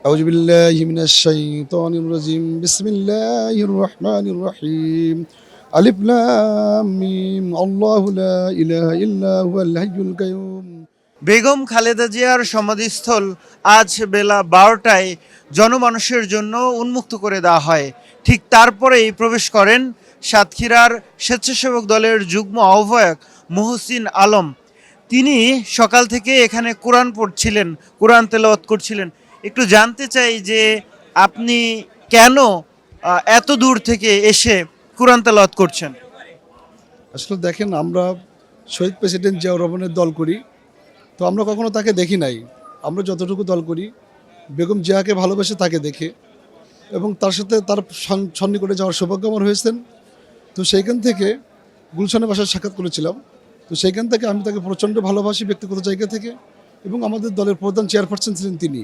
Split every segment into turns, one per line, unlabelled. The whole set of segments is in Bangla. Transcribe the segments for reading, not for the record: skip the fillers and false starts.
أعوذ بالله من الشيطان الرجيم بسم الله الرحمن الرحيم ألف لام ميم الله لا إله إلا هو الحي القيوم।
বেগম খালেদা জিয়ার সমাধিস্থল আজ বেলা 12টায় জনমানুষের জন্য উন্মুক্ত করে দেওয়া হয়। ঠিক তারপরেই প্রবেশ করেন সাতক্ষীরার স্বেচ্ছাসেবক দলের যুগ্ম আহ্বায়ক মুহসিন আলম। তিনি সকাল থেকে এখানে কোরআন পড়ছিলেন, কোরআন তেলাওয়াত করছিলেন। একটু জানতে চাই যে আপনি কেন এত দূর থেকে এসে কোরআন তেলাওয়াত করছেন?
আসলে দেখেন, আমরা শহীদ প্রেসিডেন্ট জিয়াউর রহমানের দল করি, তো আমরা কখনো তাকে দেখি নাই। আমরা যতটুকু দল করি বেগম জিয়াকে ভালোবেসে তাকে দেখে এবং তার সাথে তার সন্নিকটে যাওয়ার সৌভাগ্য আমার হয়েছেন। তো সেইখান থেকে গুলশানের বাসায় সাক্ষাৎ করেছিলাম। তো সেইখান থেকে আমি তাকে প্রচণ্ড ভালোবাসি ব্যক্তিগত জায়গা থেকে, এবং আমাদের দলের প্রধান চেয়ারপারসন ছিলেন তিনি।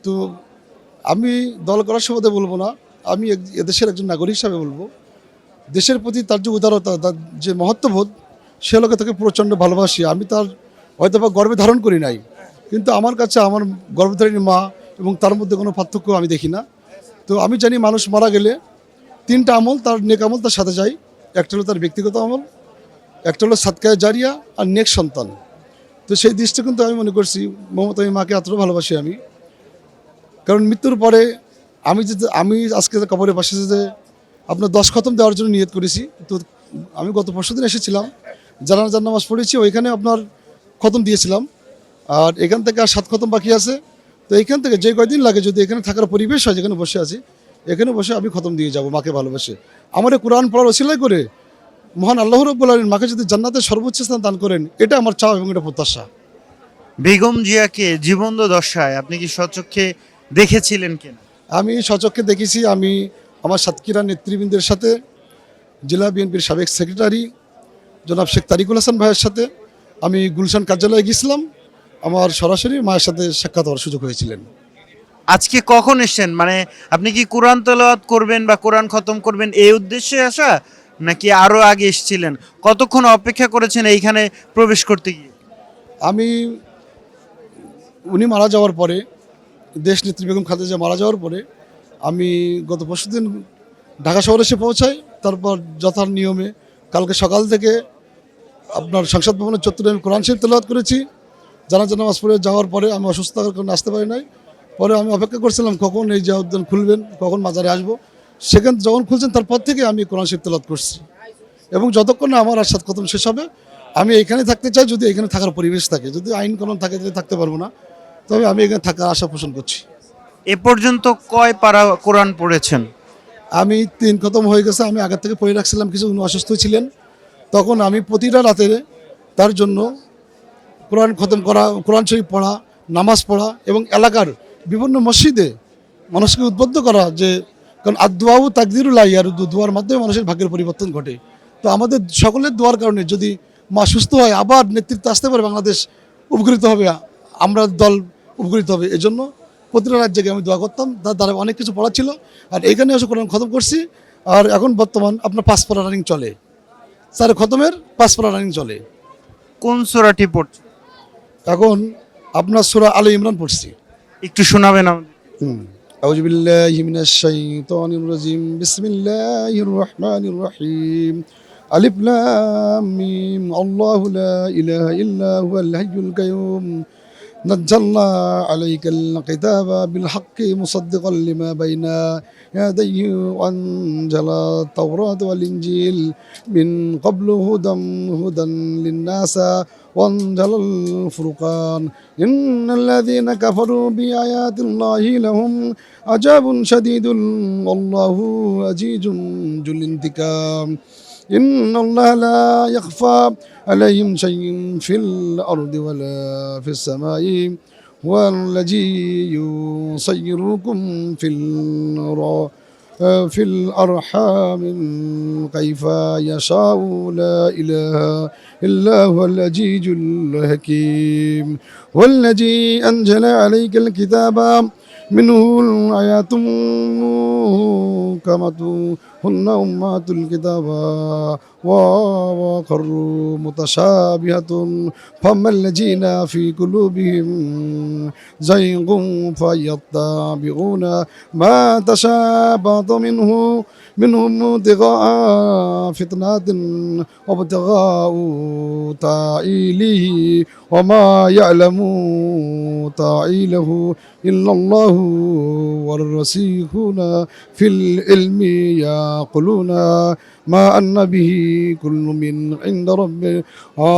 তো আমি দল করার সুবাদে বলবো না, আমি এদেশের একজন নাগরিক হিসাবে বলবো, দেশের প্রতি তার যে উদারতা, তার যে মহত্ববোধ, সে লোকে তাকে প্রচণ্ড ভালোবাসি। আমি তার হয়তো বা গর্বে ধারণ করি নাই, কিন্তু আমার কাছে আমার গর্ভধারিণী মা এবং তার মধ্যে কোনো পার্থক্য আমি দেখি না। তো আমি জানি মানুষ মারা গেলে তিনটা আমল, তার নেক আমল তার সাথে যায়। একটা হলো তার ব্যক্তিগত আমল, একটা হলো সাদকায়ে জারিয়া, আর নেক সন্তান। তো সেই দৃষ্টিকোণ আমি মনে করছি মমতা মাকে এতটা ভালোবাসি আমি, কারণ মৃত্যুর পরে আমি আজকে কবরে পাশে যে আপনার 10 খতম দেওয়ার জন্য নিয়ত করেছি। তো আমি গত পরশুদিন এসেছিলাম, জানাজার নামাজ পড়েছি, ওইখানে আপনার খতম দিয়েছিলাম। আর এখান থেকে আর 7 খতম বাকি আছে। তো এইখান থেকে যে কয়দিন লাগে, যদি এখানে থাকার পরিবেশ হয়, যেখানে বসে আছি এখানে বসে আমি খতম দিয়ে যাব মাকে ভালোবাসে। আমার কোরআন পড়ার ওসিলাই করে মহান আল্লাহ রাব্বুল আলামিন মাকে যদি জান্নাতের সর্বোচ্চ স্থান দান করেন, এটা আমার চাওয়া এবং এটা প্রত্যাশা।
বেগম জিয়াকে জীবন্ত দশায় আপনি কি স্বচক্ষে দেখেছিলেন কিনা?
আমি সচক্ষে দেখেছি। আমি আমার সাতক্ষীরা নেতৃবৃন্দের সাথে, জেলা বিএনপির সাবেক সেক্রেটারি জনাব শেখ তারিকুল হাসান ভাইয়ের সাথে আমি গুলশান কার্যালয়ে গিয়েছিলাম। আমার সরাসরি মায়ের সাথে সাক্ষাৎ হওয়ার সুযোগ হয়েছিলেন।
আজকে কখন এসেছেন? মানে আপনি কি কোরআন তেলাওয়াত করবেন বা কোরআন খতম করবেন এই উদ্দেশ্যে আসা, নাকি আরো আগে এসেছিলেন? কতক্ষণ অপেক্ষা করেছেন এইখানে প্রবেশ করতে গিয়ে?
আমি উনি মারা যাওয়ার পরে, দেশ নেত্রী বেগম খালেদা জিয়া মারা যাওয়ার পরে আমি গত পরশুদিন ঢাকা শহরে এসে পৌঁছাই। তারপর যথা নিয়মে কালকে সকাল থেকে আপনার সংসদ ভবনের চত্বরে আমি কোরআন শরীফ তেলাওয়াত করেছি। জানাজা নামাজ পড়ে যাওয়ার পরে আমি অসুস্থ থাকার কারণে আসতে পারি নাই। পরে আমি অপেক্ষা করছিলাম কখন এই জিয়া উদ্যান খুলবেন, কখন মাজারে আসবো। সেখানে যখন খুলছেন তারপর থেকে আমি কোরআন শরীফ তেলাওয়াত করছি, এবং যতক্ষণ না আমার আরশাদ খতম শেষ হবে আমি এখানে থাকতে চাই, যদি এখানে থাকার পরিবেশ থাকে। যদি আইন কানুন থাকে তাহলে থাকতে পারবো না, তবে আমি এখানে থাকার আশা পোষণ করছি।
এ পর্যন্ত কয় পারা কোরআন পড়েছেন?
আমি 3 খতম হয়ে গেছে। আমি আগের থেকে পড়ে রাখছিলাম, কিছু উনি অসুস্থ ছিলেন, তখন আমি প্রতিটা রাতে তার জন্য কোরআন খতম করা, কোরআন শরীফ পড়া, নামাজ পড়া এবং এলাকার বিভিন্ন মসজিদে মানুষকে উদ্বুদ্ধ করা, যে কারণ আদুয়াউ তাকদিরুল্লাহ, আর দোয়ার মাধ্যমে মানুষের ভাগ্যের পরিবর্তন ঘটে। তো আমাদের সকলের দোয়ার কারণে যদি মা সুস্থ হয়, আবার নেতৃত্বে আসতে পারে, বাংলাদেশ উপকৃত হবে, আমরা দল উপকৃত হবে। এজন্য প্রতিটা রাজ্যকে আমি দোয়া করতাম। তার দ্বারা অনেক কিছু পড়া ছিল, আর এখানে এসে কোরআন খতম করছি। আর এখন বর্তমান আপনার 5 পারা রানিং চলে, 4 খতমের 5 পারা রানিং চলে।
কোন সূরাটি পড়ছেন?
এখন আপনার সূরা আলে ইমরান পড়ছি।
একটু শোনাবেন আমাদের?
আউযু বিল্লাহি মিনাশ শাইতানির রাজিম বিসমিল্লাহির রহমানির রহিম আলিফ লাম মিম আল্লাহু লা ইলাহা ইল্লা হুয়াল হাইয়ুল কাইয়ুম نزلنا عليك الكتاب بالحق مصدقا لما بين يديه وأنزل التوراة والإنجيل من قبل هدى للناس وأنزل الفرقان إن الذين كفروا بآيات الله لهم عذاب شديد والله عزيز ذو الانتقام إن الله لا يخفى عليهم شيء في الأرض ولا في السماء هو الذي يصيركم في الأرحام كيف يشاء لا إله إلا هو العزيز الحكيم والذي أنزل عليك الكتاب منه الآيات محكمات هن أمهات الكتاب وآخر متشابهة فأما الذين في قلوبهم زيغ فيتبعون ما تشابه منهم ابتغاء فتنة وابتغاء تأويله وما يعلم تأويله إلا الله والرسيخون في العلم يقولون ما أن به كل من عند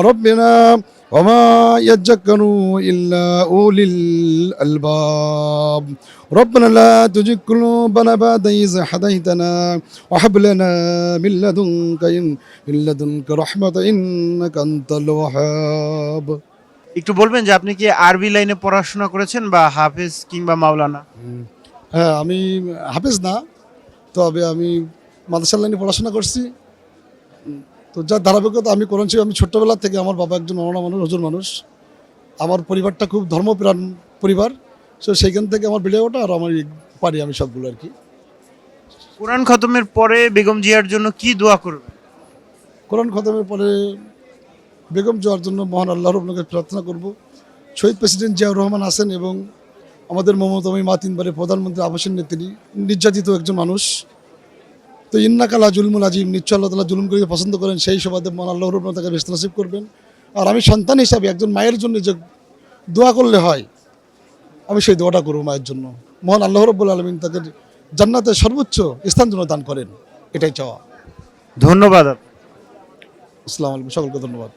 ربنا وما يذكر إلا أولي الألباب ربنا لا تزغ قلوبنا بعد إذ هديتنا وهب لنا من لدنك رحمة إنك أنت الوهاب.
একটু বলবেন যে আপনি কি আরবি লাইনে পড়াশোনা করেছেন বা হাফেজ কিংবা মাওলানা?
হ্যাঁ, আমি হাফেজ না, তবে আমি মাদ্রাসা লাইনে পড়াশোনা করছি। তো যার ধারাবাহিকতা আমি কোরআন শরীফ, আমি ছোট্টবেলা থেকে, আমার বাবা একজন মওলানা মানুষ, হুজুর মানুষ, আমার পরিবারটা খুব ধর্মপ্রাণ পরিবার, সো সেইখান থেকে আমার বেড়ে ওঠা, আর আমি পারি আমি সবগুলো আর কি।
কোরআন খতমের পরে বেগম জিয়ার জন্য কি দোয়া করবেন?
কোরআন খতমের পরে বেগম যাওয়ার জন্য মহান আল্লাহর আপনাকে প্রার্থনা করব। শহীদ প্রেসিডেন্ট জিয়াউর রহমান আছেন এবং আমাদের মমতাময়ী মা, তিনবারের প্রধানমন্ত্রী, আবাসের নেত্রী, নির্যাতিত একজন মানুষ। তো ইন্নাকালা জুলমুল আজিম, নিশ্চয় আল্লাহ তাআলা জুলুম করে পছন্দ করেন, সেই সুবাদে মহান আল্লাহর রহমান তাকে বেহেশত নসিব করবেন। আর আমি সন্তান হিসাবে একজন মায়ের জন্য যে দোয়া করলে হয়, আমি সেই দোয়াটা করব মায়ের জন্য। মহান আল্লাহ রাব্বুল আলামিন তাকে জান্নাতের সর্বোচ্চ স্থান যেন দান করেন, এটাই চাওয়া।
ধন্যবাদ।
আসসালামু আলাইকুম, সকলকে ধন্যবাদ।